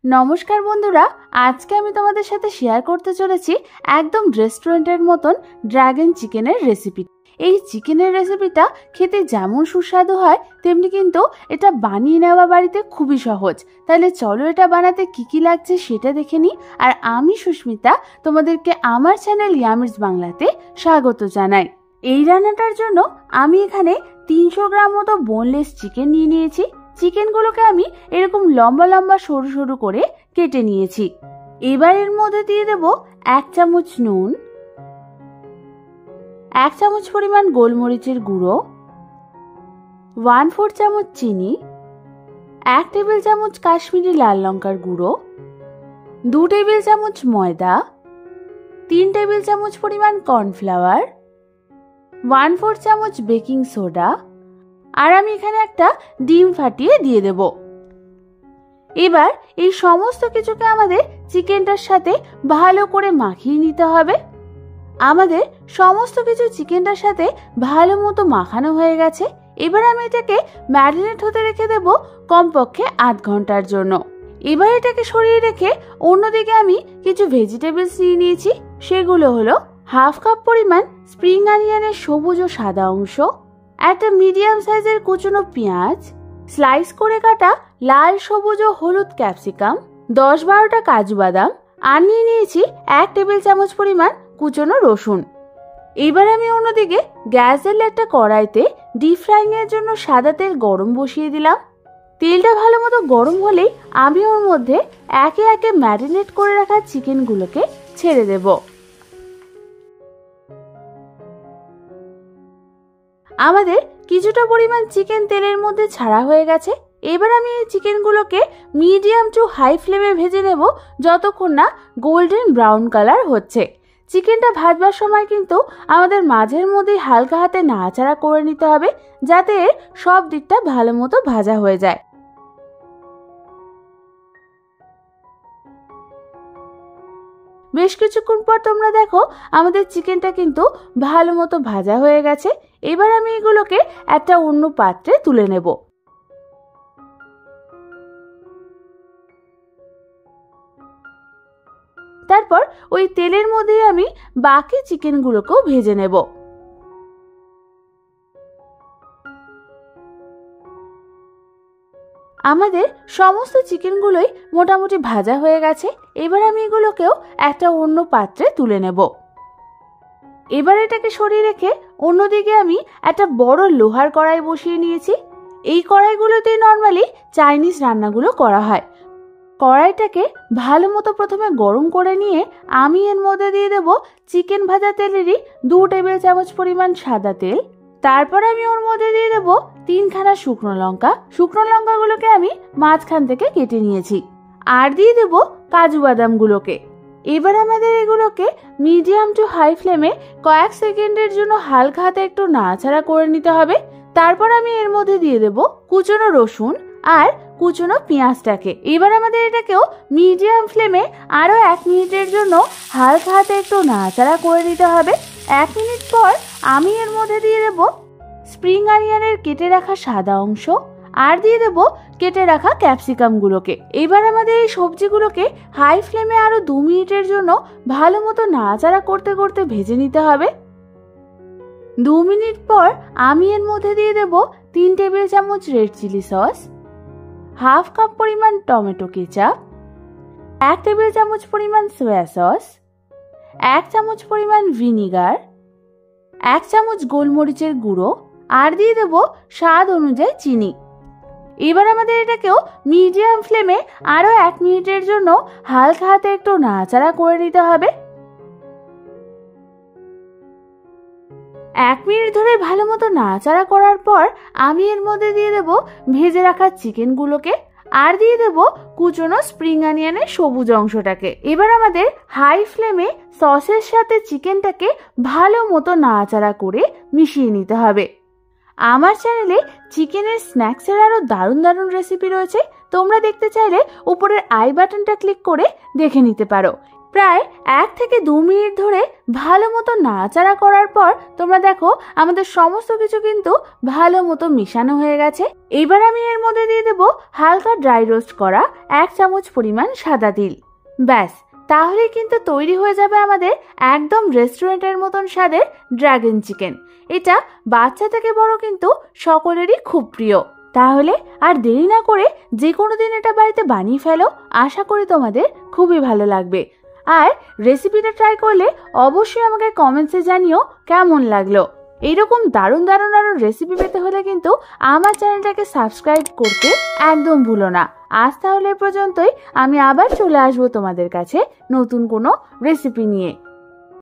নমস্কার বন্ধুরা, আজকে আমি তোমাদের সাথে শেয়ার করতে চলেছি একদম রেস্টুরেন্টের মতন ড্রাগন চিকেনের রেসিপি। এই চিকেনের রেসিপিটা খেতে যেমন সুস্বাদু হয় তেমনি কিন্তু এটা বানিয়ে নেওয়া বাড়িতে খুবই সহজ। তাহলে চলো এটা বানাতে কি কি লাগছে সেটা দেখে নিই। আর আমি সুস্মিতা তোমাদেরকে আমার চ্যানেল ইয়ামিজ বাংলাতে স্বাগত জানাই। এই রান্নাটার জন্য আমি এখানে 300 গ্রাম মতো বোনলেস চিকেন নিয়ে নিয়েছি। চিকেনগুলোকে আমি এরকম লম্বা লম্বা সরু সরু করে কেটে নিয়েছি। এবার এর মধ্যে দিয়ে দেব 1 চামচ নুন, 1 চামচ পরিমাণ গোলমরিচের গুঁড়ো, 1/4 চামচ চিনি, 1 টেবিল চামচ কাশ্মীরি লাল লঙ্কার গুঁড়ো, 2 টেবিল চামচ ময়দা, 3 টেবিল চামচ পরিমাণ কর্নফ্লাওয়ার, 1/4 চামচ বেকিং সোডা, আর আমি এখানে একটা ডিম ফাটিয়ে দিয়ে দেব। এবার এই সমস্ত কিছুকে আমাদের চিকেনটার সাথে ভালো করে মাখিয়ে নিতে হবে। আমাদের সমস্ত কিছু চিকেনটার সাথে ভালো মতো মাখানো হয়ে গেছে। এবার আমি এটাকে ম্যারিনেট হতে রেখে দেব কমপক্ষে 8 ঘন্টার জন্য। এবার এটাকে সরিয়ে রেখে অন্যদিকে আমি কিছু ভেজিটেবলস নিয়ে নিয়েছি। সেগুলো হলো 1/2 কাপ পরিমাণ স্প্রিং অনিয়নের সবুজ ও সাদা অংশ, একটা মিডিয়াম সাইজের কুচনো পেঁয়াজ, স্লাইস করে কাটা লাল সবুজ ও হলুদ ক্যাপসিকাম, 10-12টা কাজু বাদাম, আর নিয়ে নিয়েছি 1 টেবিল চামচ পরিমাণ কুচনো রসুন। এবার আমি অন্যদিকে গ্যাস জ্বালিয়ে একটা কড়াইতে ডিপ ফ্রাইং এর জন্য সাদা তেল গরম বসিয়ে দিলাম। তেলটা ভালো মতো গরম হলেই আমি ওর মধ্যে একে একে ম্যারিনেট করে রাখা চিকেনগুলোকে ছেড়ে দেব। আমাদের কিছুটা পরিমাণ চিকেন তেলের মধ্যে ছাড়া হয়ে গেছে। এবার আমি এই চিকেনগুলোকে মিডিয়াম টু হাই ফ্লেমে ভেজে নেব যতক্ষণ না গোল্ডেন ব্রাউন কালার হচ্ছে। চিকেনটা ভাজবার সময় কিন্তু আমাদের মাঝের মধ্যে হালকা হাতে নাড়াচাড়া করে নিতে হবে যাতে সব দিকটা ভালো মতো ভাজা হয়ে যায়। বেশ কিছুক্ষণ পর তোমরা দেখো আমাদের চিকেনটা কিন্তু ভালো মতো ভাজা হয়ে গেছে। এবার আমি এগুলোকে একটা অন্য পাত্রে তুলে নেব। তারপর ওই তেলের মধ্যে আমি বাকি চিকেনগুলোকেও ভেজে নেব। আমাদের সমস্ত চিকেনগুলোই মোটামুটি ভাজা হয়ে গেছে। এবার আমি এগুলোকেও একটা অন্য পাত্রে তুলে নেব। এবার এটাকে সরিয়ে রেখে অন্যদিকে আমি একটা বড় লোহার কড়াই বসিয়ে নিয়েছি। এই কড়াইগুলোতেই নর্মালি চাইনিজ রান্নাগুলো করা হয়। কড়াইটাকে ভালো মতো প্রথমে গরম করে নিয়ে আমি এর মধ্যে দিয়ে দেব চিকেন ভাজা তেলেরই 2 টেবিল চামচ পরিমাণ সাদা তেল। তারপর আমি ওর মধ্যে দিয়ে দেব 3খানা শুকনো লঙ্কা। শুকনো লঙ্কাগুলোকে আমি মাঝখান থেকে কেটে নিয়েছি। আর দিয়ে দেব কাজু বাদামগুলোকে। এবার আমাদের এগুলোকে মিডিয়াম টু হাই ফ্লেমে কয়েক সেকেন্ডের জন্য হালকা হাতে একটু নাড়াচাড়া করে নিতে হবে। তারপর আমি এর মধ্যে দিয়ে দেব কুচনো রসুন আর কুচনো পেঁয়াজটাকে। এবার আমাদের এটাকেও মিডিয়াম ফ্লেমে আরো 1 মিনিটের জন্য হালকা হাতে একটু নাড়াচাড়া করে নিতে হবে। 1 মিনিট পর আমি এর মধ্যে দিয়ে দেব স্প্রিং অনিয়নের কেটে রাখা সাদা অংশ আর দিয়ে দেব কেটে রাখা ক্যাপসিকামগুলোকে। এবার আমাদের এই সবজিগুলোকে হাই ফ্লেমে আরো 2 মিনিটের জন্য ভালো মতো নাড়াচাড়া করতে করতে ভেজে নিতে হবে। 2 মিনিট পর আমি এর মধ্যে দিয়ে দেব 3 টেবিল চামচ রেড চিলি সস, 1/2 কাপ পরিমাণ টমেটো কেচাপ, 1 টেবিল চামচ পরিমাণ সয়া সস, 1 চামচ পরিমাণ ভিনিগার, 1 চামচ গোলমরিচের গুঁড়ো আর দিয়ে দেব স্বাদ অনুযায়ী চিনি। এবার আমাদের এটাকেও মিডিয়াম ফ্লেমে আরো 1 মিনিটের জন্য হালকা হাতে একটু নাড়াচাড়া করে নিতে হবে। 1 মিনিট ধরে ভালো মতো নাড়াচাড়া করার পর আমি এর মধ্যে দিয়ে দেব ভেজে রাখা চিকেনগুলোকে আর দিয়ে দেব কুচনো স্প্রিং অনিয়নের সবুজ অংশটাকে। এবার আমাদের হাই ফ্লেমে সসের সাথে চিকেনটাকে ভালো মতো নাড়াচাড়া করে মিশিয়ে নিতে হবে। আমার চ্যানেলে চিকেনের স্ন্যাক্সের আরো দারুণ দারুণ রেসিপি রয়েছে। তোমরা দেখতে চাইলে উপরের আই বাটনটা ক্লিক করে দেখে নিতে পারো। প্রায় 1 থেকে 2 মিনিট ধরে ভালো মতো নাড়াচাড়া করার পর তোমরা দেখো আমাদের সমস্ত কিছু কিন্তু ভালো মতো মিশানো হয়ে গেছে। এবার আমি এর মধ্যে দিয়ে দেবো হালকা ড্রাই রোস্ট করা 1 চামচ পরিমাণ সাদা তিল। ব্যাস, তাহলে কিন্তু তৈরি হয়ে যাবে আমাদের একদম রেস্টুরেন্টের মতন স্বাদের ড্রাগন চিকেন। এটা বাচ্চা থেকে বড় কিন্তু সকলেরই খুব প্রিয়। তাহলে আর দেরি না করে যে কোনো দিন এটা বাড়িতে বানিয়ে ফেলো, আশা করি তোমাদের খুবই ভালো লাগবে। আর রেসিপিটা ট্রাই করলে অবশ্যই আমাকে কমেন্টসে জানিও কেমন লাগলো। এইরকম দারুণ দারুণ আরো রেসিপি পেতে হলে কিন্তু আমার চ্যানেলটাকে সাবস্ক্রাইব করতে একদম ভুলো না। আজ তাহলে পর্যন্তই, আমি আবার চলে আসবো তোমাদের কাছে নতুন কোনো রেসিপি নিয়ে।